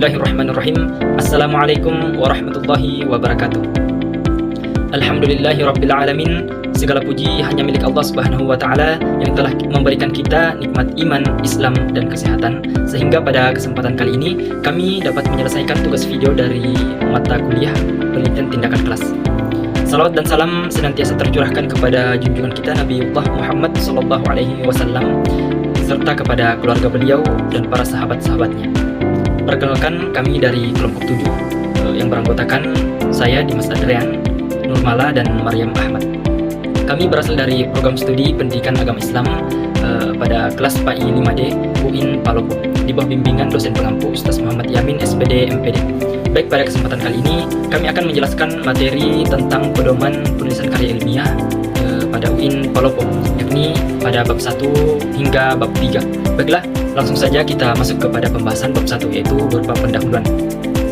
Bismillahirrahmanirrahim. Assalamualaikum warahmatullahi wabarakatuh. Alhamdulillahirabbil alamin. Segala puji hanya milik Allah Subhanahu wa taala yang telah memberikan kita nikmat iman, Islam dan kesehatan sehingga pada kesempatan kali ini kami dapat menyelesaikan tugas video dari mata kuliah penelitian tindakan kelas. Salawat dan salam senantiasa tercurahkan kepada junjungan kita Nabiullah Muhammad sallallahu alaihi wasallam serta kepada keluarga beliau dan para sahabat-sahabatnya. Perkenalkan, kami dari kelompok 7 yang beranggotakan saya Dimas Adrian, Nurmala dan Maryam Ahmad. Kami berasal dari program studi pendidikan agama Islam pada kelas PAI 5D UIN Palopo di bawah bimbingan dosen pengampu Ustaz Muhammad Yamin SPD MPD. Baik, pada kesempatan kali ini kami akan menjelaskan materi tentang pedoman penulisan karya ilmiah pada UIN Palopo, yakni pada bab 1 hingga bab 3. Baiklah, langsung saja kita masuk kepada pembahasan bab 1, yaitu berupa pendahuluan.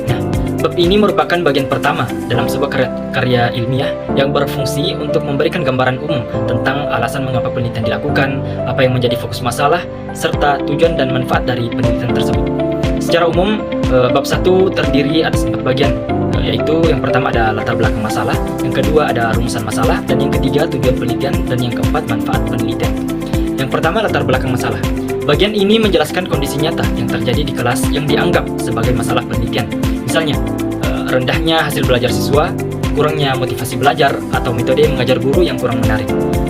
Nah, bab ini merupakan bagian pertama dalam sebuah karya ilmiah yang berfungsi untuk memberikan gambaran umum tentang alasan mengapa penelitian dilakukan, apa yang menjadi fokus masalah, serta tujuan dan manfaat dari penelitian tersebut. Secara umum, bab 1 terdiri atas 4 bagian, yaitu yang pertama ada latar belakang masalah, yang kedua ada rumusan masalah, dan yang ketiga tujuan penelitian, dan yang keempat manfaat penelitian. Yang pertama, latar belakang masalah. Bagian ini menjelaskan kondisi nyata yang terjadi di kelas yang dianggap sebagai masalah penelitian. Misalnya, rendahnya hasil belajar siswa, kurangnya motivasi belajar, atau metode mengajar guru yang kurang menarik.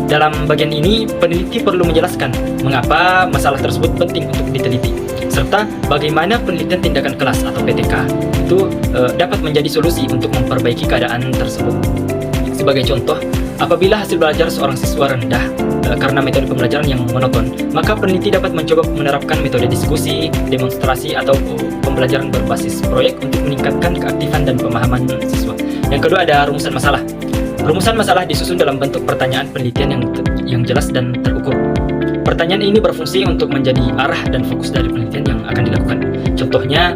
Dalam bagian ini, peneliti perlu menjelaskan mengapa masalah tersebut penting untuk diteliti, serta bagaimana penelitian tindakan kelas atau PTK itu dapat menjadi solusi untuk memperbaiki keadaan tersebut. Sebagai contoh, apabila hasil belajar seorang siswa rendah karena metode pembelajaran yang monoton, maka peneliti dapat mencoba menerapkan metode diskusi, demonstrasi, atau pembelajaran berbasis proyek untuk meningkatkan keaktifan dan pemahaman siswa. Yang kedua ada rumusan masalah. Rumusan masalah disusun dalam bentuk pertanyaan penelitian yang jelas dan terukur. Pertanyaan ini berfungsi untuk menjadi arah dan fokus dari penelitian yang akan dilakukan. Contohnya,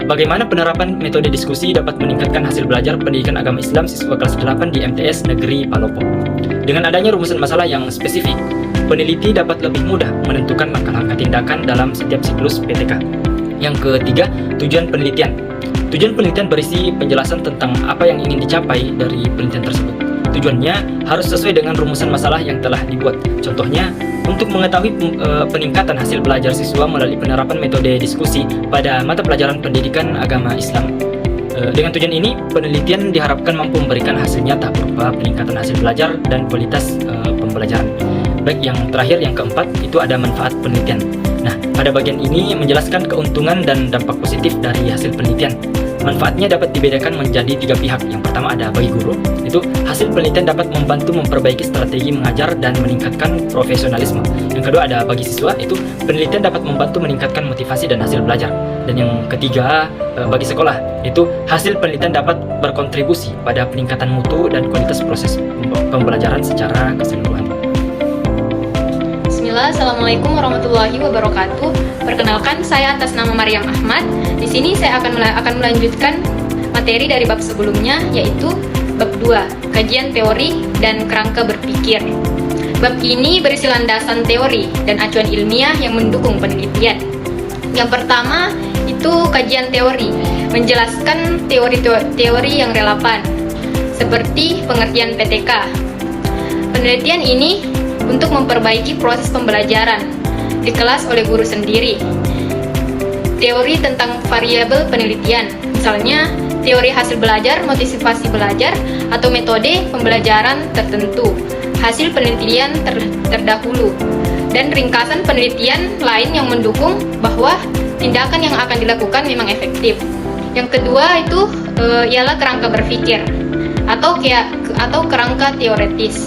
bagaimana penerapan metode diskusi dapat meningkatkan hasil belajar pendidikan agama Islam siswa kelas 8 di MTS Negeri Palopo. Dengan adanya rumusan masalah yang spesifik, peneliti dapat lebih mudah menentukan langkah-langkah tindakan dalam setiap siklus PTK. Yang ketiga, tujuan penelitian. Tujuan penelitian berisi penjelasan tentang apa yang ingin dicapai dari penelitian tersebut. Tujuannya harus sesuai dengan rumusan masalah yang telah dibuat. Contohnya, untuk mengetahui peningkatan hasil belajar siswa melalui penerapan metode diskusi pada mata pelajaran pendidikan agama Islam. Dengan tujuan ini, penelitian diharapkan mampu memberikan hasil nyata berupa peningkatan hasil belajar dan kualitas pembelajaran. Baik, yang terakhir, yang keempat, itu ada manfaat penelitian. Nah, pada bagian ini menjelaskan keuntungan dan dampak positif dari hasil penelitian. Manfaatnya dapat dibedakan menjadi 3 pihak. Yang pertama ada bagi guru, itu hasil penelitian dapat membantu memperbaiki strategi mengajar dan meningkatkan profesionalisme. Yang kedua ada bagi siswa, itu penelitian dapat membantu meningkatkan motivasi dan hasil belajar. Dan yang ketiga bagi sekolah, itu hasil penelitian dapat berkontribusi pada peningkatan mutu dan kualitas proses pembelajaran secara keseluruhan. Bismillah, Assalamualaikum warahmatullahi wabarakatuh. Perkenalkan, saya atas nama Maryam Ahmad. Di sini saya akan melanjutkan materi dari bab sebelumnya, yaitu bab 2, kajian teori dan kerangka berpikir. Bab ini berisi landasan teori dan acuan ilmiah yang mendukung penelitian. Yang pertama itu kajian teori, menjelaskan teori-teori yang relevan, seperti pengertian PTK. Penelitian ini untuk memperbaiki proses pembelajaran di kelas oleh guru sendiri. Teori tentang variabel penelitian, misalnya teori hasil belajar, motivasi belajar, atau metode pembelajaran tertentu, hasil penelitian terdahulu, dan ringkasan penelitian lain yang mendukung bahwa tindakan yang akan dilakukan memang efektif. Yang kedua itu ialah kerangka berpikir atau kerangka teoretis,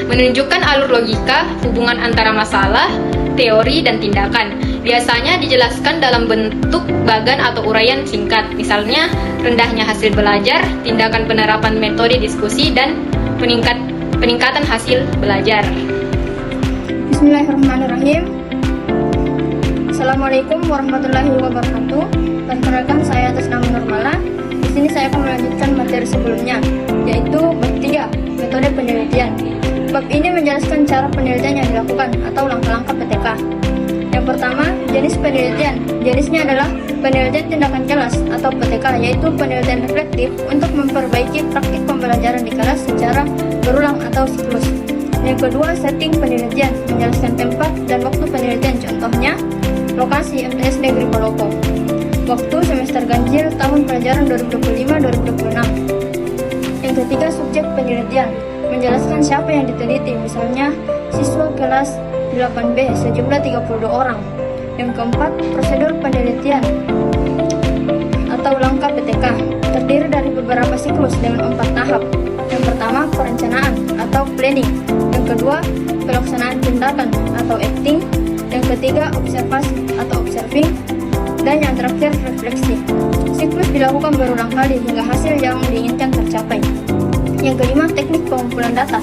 menunjukkan alur logika hubungan antara masalah, teori, dan tindakan. Biasanya dijelaskan dalam bentuk bagan atau uraian singkat, misalnya rendahnya hasil belajar, tindakan penerapan metode diskusi, dan peningkatan hasil belajar. Bismillahirrahmanirrahim. Assalamualaikum warahmatullahi wabarakatuh. Perkenalkan, saya atas nama Nurmala. Di sini saya akan melanjutkan materi sebelumnya, yaitu bab 3, metode penelitian. Bab ini menjelaskan cara penelitian yang dilakukan atau langkah-langkah PTK. Yang Yang pertama, jenis penelitian. Jenisnya adalah penelitian tindakan kelas atau PTK, yaitu penelitian reflektif untuk memperbaiki praktik pembelajaran di kelas secara berulang atau siklus. Yang kedua, setting penelitian, menjelaskan tempat dan waktu penelitian, contohnya lokasi MTS Negeri Palopo. Waktu semester ganjil tahun pelajaran 2025-2026. Yang ketiga, subjek penelitian, menjelaskan siapa yang diteliti, misalnya siswa kelas 8B sejumlah 32 orang. Yang keempat, prosedur penelitian atau langkah PTK, terdiri dari beberapa siklus dengan 4 tahap. Yang pertama, perencanaan atau planning. Yang kedua, pelaksanaan tindakan atau acting. Yang ketiga, observasi atau observing. Dan yang terakhir, refleksi. Siklus dilakukan berulang kali hingga hasil yang diinginkan tercapai. Yang kelima, teknik pengumpulan data,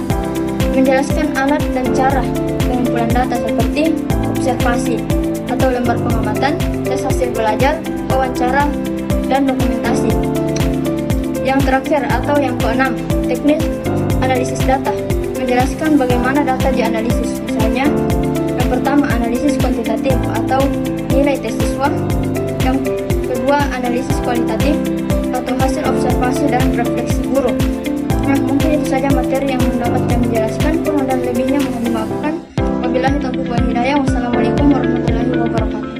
menjelaskan alat dan cara pengumpulan data seperti observasi atau lembar pengamatan, tes hasil belajar, wawancara, dan dokumentasi. Yang terakhir atau yang keenam, teknik analisis data, menjelaskan bagaimana data dianalisis. Misalnya, yang pertama, analisis kuantitatif atau nilai tes siswa. Yang kedua, analisis kualitatif atau hasil observasi dan refleksi guru. Nah, mungkin itu saja materi yang dapat kami jelaskan. Kurang dan lebihnya mohon dimaafkan. Wabillahi taufiq wal hidayah. Wassalamualaikum warahmatullahi wabarakatuh.